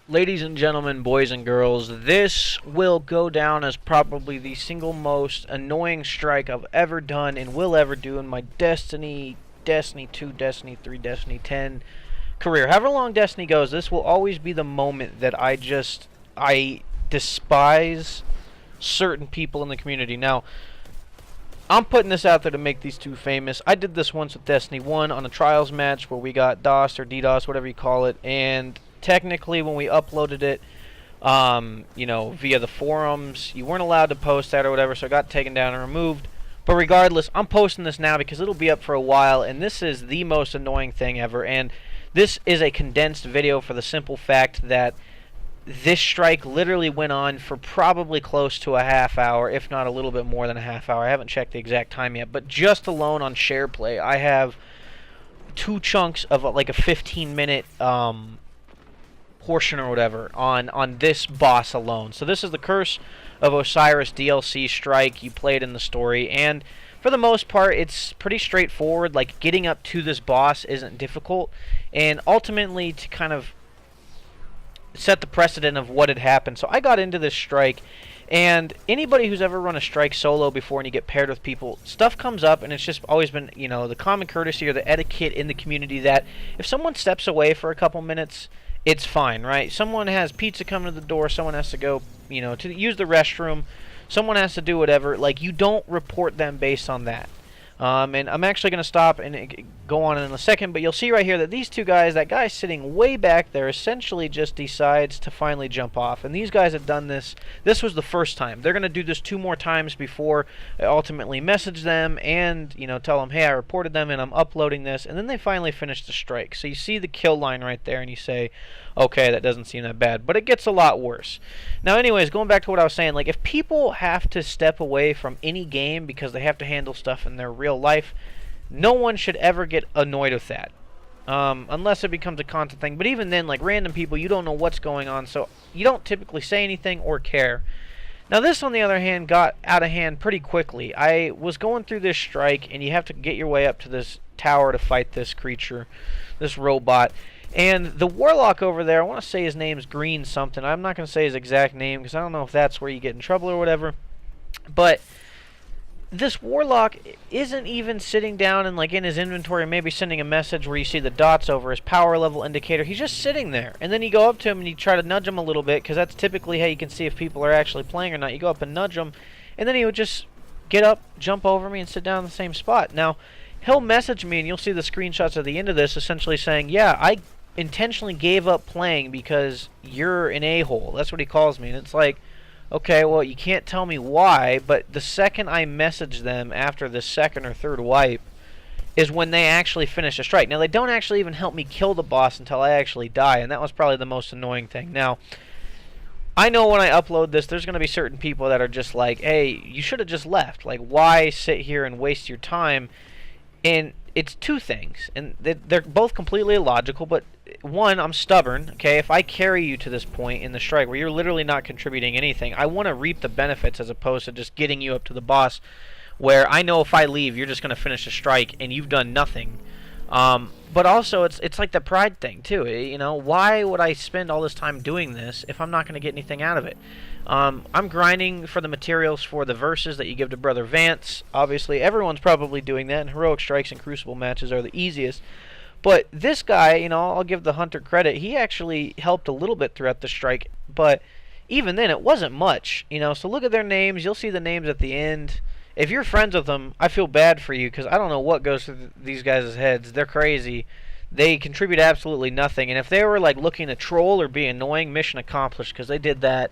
Ladies and gentlemen, boys and girls, this will go down as probably the single most annoying strike I've ever done and will ever do in my Destiny 2, Destiny 3, Destiny 10 career. However long Destiny goes, this will always be the moment that I despise certain people in the community. Now, I'm putting this out there to make these two famous. I did this once with Destiny 1 on a Trials match where we got DOS or DDoS, whatever you call it, and technically when we uploaded it, via the forums, you weren't allowed to post that or whatever, so it got taken down and removed. But regardless, I'm posting this now because it'll be up for a while, and this is the most annoying thing ever. And this is a condensed video for the simple fact that this strike literally went on for probably close to a half hour, if not a little bit more than a half hour. I haven't checked the exact time yet, but just alone on SharePlay, I have two chunks of like a 15-minute portion or whatever on this boss alone. So this is the Curse of Osiris DLC strike you played in the story, and for the most part it's pretty straightforward. Like, getting up to this boss isn't difficult, and ultimately to kind of set the precedent of what had happened. So I got into this strike, and anybody who's ever run a strike solo before and you get paired with people, stuff comes up, and it's just always been, the common courtesy or the etiquette in the community that if someone steps away for a couple minutes, it's fine, right? Someone has pizza coming to the door, someone has to go, to use the restroom, someone has to do whatever. Like, you don't report them based on that. And I'm actually going to stop and go on in a second, but you'll see right here that these two guys, that guy sitting way back there, essentially just decides to finally jump off. And these guys have done this. This was the first time. They're going to do this 2 more times before I ultimately message them and, tell them, hey, I reported them and I'm uploading this. And then they finally finish the strike. So you see the kill line right there and you say, okay, that doesn't seem that bad. But it gets a lot worse. Now, anyways, going back to what I was saying, like, if people have to step away from any game because they have to handle stuff in their real life, no one should ever get annoyed with that. Unless it becomes a content thing. But even then, like, random people, you don't know what's going on, so you don't typically say anything or care. Now, this, on the other hand, got out of hand pretty quickly. I was going through this strike, and you have to get your way up to this tower to fight this creature, this robot. And the warlock over there, I want to say his name's Green something. I'm not going to say his exact name because I don't know if that's where you get in trouble or whatever. But this warlock isn't even sitting down and, like, in his inventory, maybe sending a message where you see the dots over his power level indicator. He's just sitting there. And then you go up to him and you try to nudge him a little bit, because that's typically how you can see if people are actually playing or not. You go up and nudge him, and then he would just get up, jump over me, and sit down in the same spot. Now, he'll message me, and you'll see the screenshots at the end of this essentially saying, yeah, I intentionally gave up playing because you're an a-hole. That's what he calls me. And it's like, okay, well, you can't tell me why, but the second I message them after the second or third wipe is when they actually finish a strike. Now, they don't actually even help me kill the boss until I actually die, and that was probably the most annoying thing. Now, I know when I upload this, there's going to be certain people that are just like, hey, you should have just left. Like, why sit here and waste your time? And it's two things, and they're both completely illogical, but one, I'm stubborn, okay? If I carry you to this point in the strike where you're literally not contributing anything, I want to reap the benefits as opposed to just getting you up to the boss where I know if I leave, you're just going to finish a strike and you've done nothing. But also, it's like the pride thing, too. Why would I spend all this time doing this if I'm not going to get anything out of it? I'm grinding for the materials for the verses that you give to Brother Vance. Obviously, everyone's probably doing that, and heroic strikes and crucible matches are the easiest. But this guy, I'll give the hunter credit. He actually helped a little bit throughout the strike, but even then, it wasn't much. So look at their names. You'll see the names at the end. If you're friends with them, I feel bad for you, because I don't know what goes through these guys' heads. They're crazy. They contribute absolutely nothing. And if they were like looking to troll or be annoying, mission accomplished, because they did that.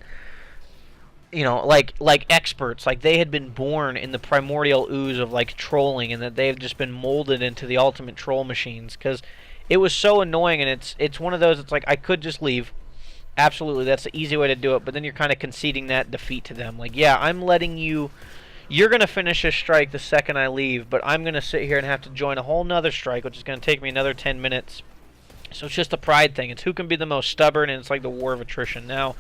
Like experts, like they had been born in the primordial ooze of like trolling, and that they've just been molded into the ultimate troll machines, because it was so annoying. And it's one of those, it's like, I could just leave, absolutely, that's the easy way to do it, but then you're kind of conceding that defeat to them. Like, yeah, I'm letting you're gonna finish this strike the second I leave, but I'm gonna sit here and have to join a whole nother strike, which is gonna take me another 10 minutes. So it's just a pride thing. It's who can be the most stubborn, and it's like the war of attrition. Now,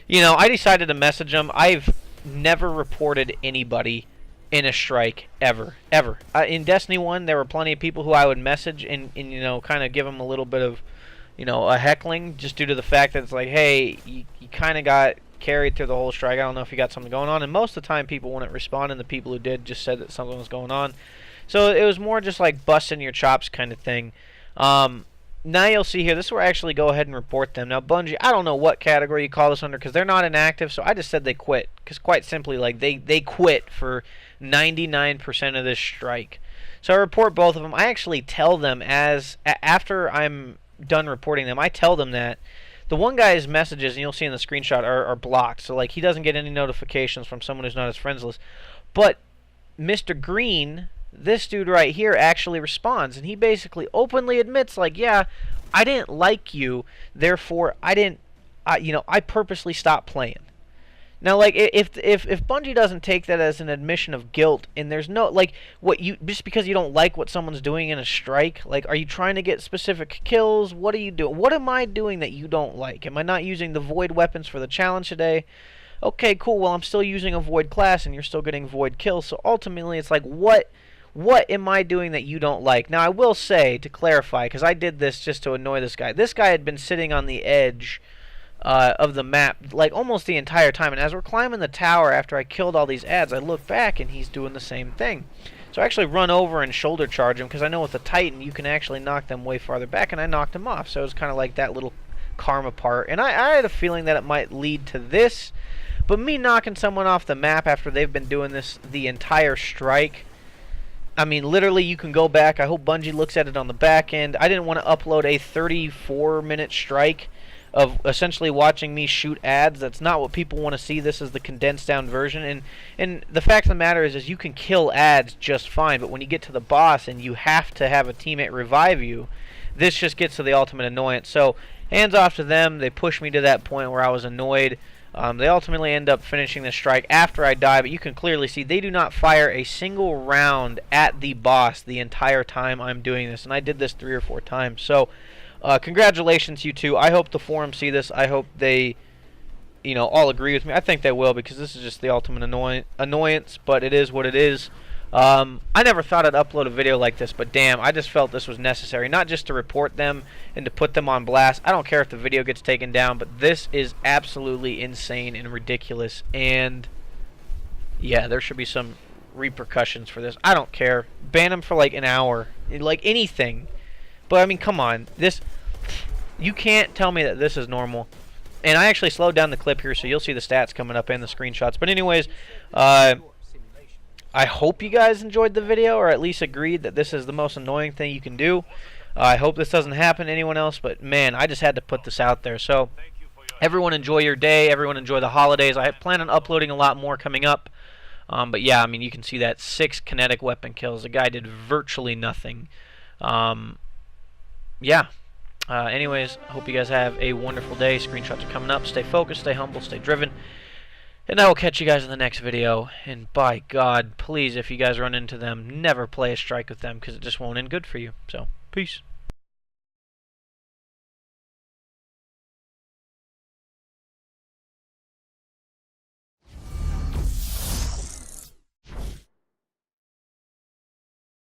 I decided to message them. I've never reported anybody in a strike, ever. In Destiny 1, there were plenty of people who I would message and kind of give them a little bit of you know, a heckling, just due to the fact that it's like, hey, you kind of got carried through the whole strike. I don't know if you got something going on. And most of the time people wouldn't respond, and the people who did just said that something was going on. So it was more just like busting your chops kind of thing. Now you'll see here, this is where I actually go ahead and report them. Now Bungie, I don't know what category you call this under because they're not inactive, so I just said they quit. Because quite simply, like, they quit for 99% of this strike. So I report both of them. I actually tell them after I'm done reporting them, I tell them that the one guy's messages, and you'll see in the screenshot, are blocked. So like he doesn't get any notifications from someone who's not his friends list. But Mr. Green, this dude right here, actually responds, and he basically openly admits, like, yeah, I didn't like you, therefore I purposely stopped playing. Now, like, if Bungie doesn't take that as an admission of guilt, and there's no, like, just because you don't like what someone's doing in a strike, like, are you trying to get specific kills? What are you doing? What am I doing that you don't like? Am I not using the void weapons for the challenge today? Okay, cool, well, I'm still using a void class, and you're still getting void kills, so ultimately, it's like, what am I doing that you don't like? Now, I will say, to clarify, because I did this just to annoy this guy had been sitting on the edge of the map, like, almost the entire time. And as we're climbing the tower after I killed all these ads, I look back, and he's doing the same thing. So I actually run over and shoulder charge him, because I know with the Titan, you can actually knock them way farther back, and I knocked him off. So it was kind of like that little karma part. And I had a feeling that it might lead to this. But me knocking someone off the map after they've been doing this the entire strike, I mean, literally, you can go back. I hope Bungie looks at it on the back end. I didn't want to upload a 34-minute strike of essentially watching me shoot ads. That's not what people want to see. This is the condensed down version. And the fact of the matter is you can kill ads just fine, but when you get to the boss and you have to have a teammate revive you, this just gets to the ultimate annoyance. So, hands off to them. They pushed me to that point where I was annoyed. They ultimately end up finishing the strike after I die, but you can clearly see they do not fire a single round at the boss the entire time I'm doing this, and I did this 3 or 4 times. So, congratulations, you two. I hope the forums see this. I hope they, all agree with me. I think they will, because this is just the ultimate annoyance, but it is what it is. I never thought I'd upload a video like this, but damn, I just felt this was necessary. Not just to report them and to put them on blast. I don't care if the video gets taken down, but this is absolutely insane and ridiculous. And, yeah, there should be some repercussions for this. I don't care. Ban them for, like, an hour. Like, anything. But, I mean, come on. You can't tell me that this is normal. And I actually slowed down the clip here, so you'll see the stats coming up and the screenshots. But anyways, I hope you guys enjoyed the video, or at least agreed that this is the most annoying thing you can do. I hope this doesn't happen to anyone else, but man, I just had to put this out there. So, everyone enjoy your day. Everyone enjoy the holidays. I plan on uploading a lot more coming up. But yeah, I mean, you can see that 6 kinetic weapon kills. The guy did virtually nothing. Yeah. Anyways, I hope you guys have a wonderful day. Screenshots are coming up. Stay focused, stay humble, stay driven. And I will catch you guys in the next video. And by God, please, if you guys run into them, never play a strike with them, because it just won't end good for you. So, peace.